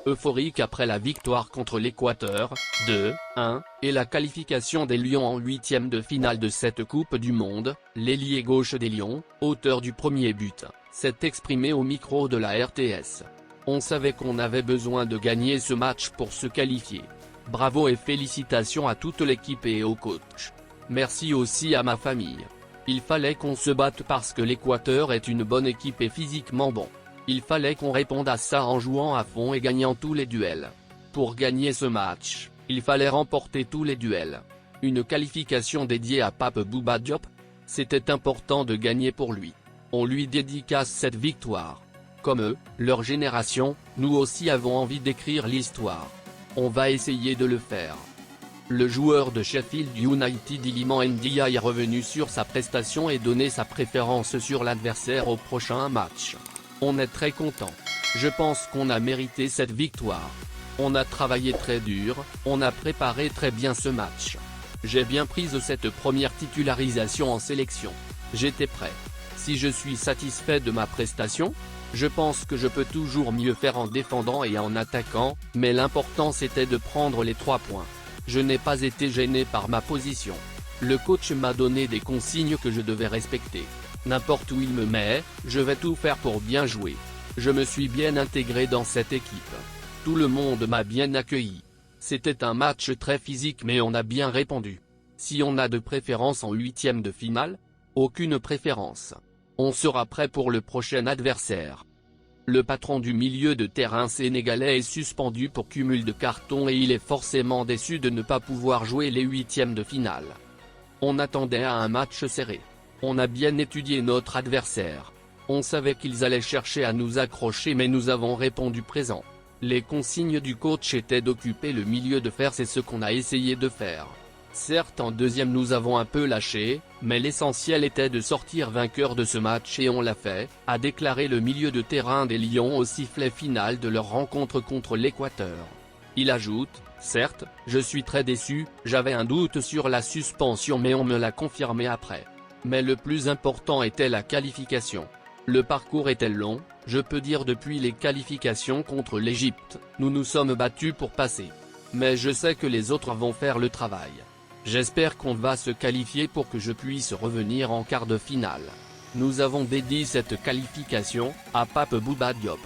Euphorique après la victoire contre l'Équateur, 2-1, et la qualification des Lions en huitième de finale de cette Coupe du Monde, l'ailier gauche des Lions, auteur du premier but, s'est exprimé au micro de la RTS. On savait qu'on avait besoin de gagner ce match pour se qualifier. Bravo et félicitations à toute l'équipe et au coach. Merci aussi à ma famille. Il fallait qu'on se batte parce que l'Équateur est une bonne équipe et physiquement bon. Il fallait qu'on réponde à ça en jouant à fond et gagnant tous les duels. Pour gagner ce match, il fallait remporter tous les duels. Une qualification dédiée à Pape Bouba Diop. C'était important de gagner pour lui. On lui dédicace cette victoire. Comme eux, leur génération, nous aussi avons envie d'écrire l'histoire. On va essayer de le faire. Le joueur de Sheffield United Iliman Ndiaye est revenu sur sa prestation et donné sa préférence sur l'adversaire au prochain match. On est très content. Je pense qu'on a mérité cette victoire. On a travaillé très dur, on a préparé très bien ce match. J'ai bien pris cette première titularisation en sélection. J'étais prêt. Si je suis satisfait de ma prestation, je pense que je peux toujours mieux faire en défendant et en attaquant, mais l'important c'était de prendre les 3 points. Je n'ai pas été gêné par ma position. Le coach m'a donné des consignes que je devais respecter. N'importe où il me met, je vais tout faire pour bien jouer. Je me suis bien intégré dans cette équipe. Tout le monde m'a bien accueilli. C'était un match très physique mais on a bien répondu. Si on a de préférence en huitième de finale, aucune préférence. On sera prêt pour le prochain adversaire. Le patron du milieu de terrain sénégalais est suspendu pour cumul de cartons et il est forcément déçu de ne pas pouvoir jouer les huitièmes de finale. On attendait à un match serré. On a bien étudié notre adversaire. On savait qu'ils allaient chercher à nous accrocher mais nous avons répondu présent. Les consignes du coach étaient d'occuper le milieu de fer, c'est ce qu'on a essayé de faire. Certes en deuxième nous avons un peu lâché, mais l'essentiel était de sortir vainqueur de ce match et on l'a fait, a déclaré le milieu de terrain des Lions au sifflet final de leur rencontre contre l'Équateur. Il ajoute, certes, je suis très déçu, j'avais un doute sur la suspension mais on me l'a confirmé après. Mais le plus important était la qualification. Le parcours était long, je peux dire depuis les qualifications contre l'Égypte, nous nous sommes battus pour passer. Mais je sais que les autres vont faire le travail. J'espère qu'on va se qualifier pour que je puisse revenir en quart de finale. Nous avons dédié cette qualification à Pape Bouba Diop.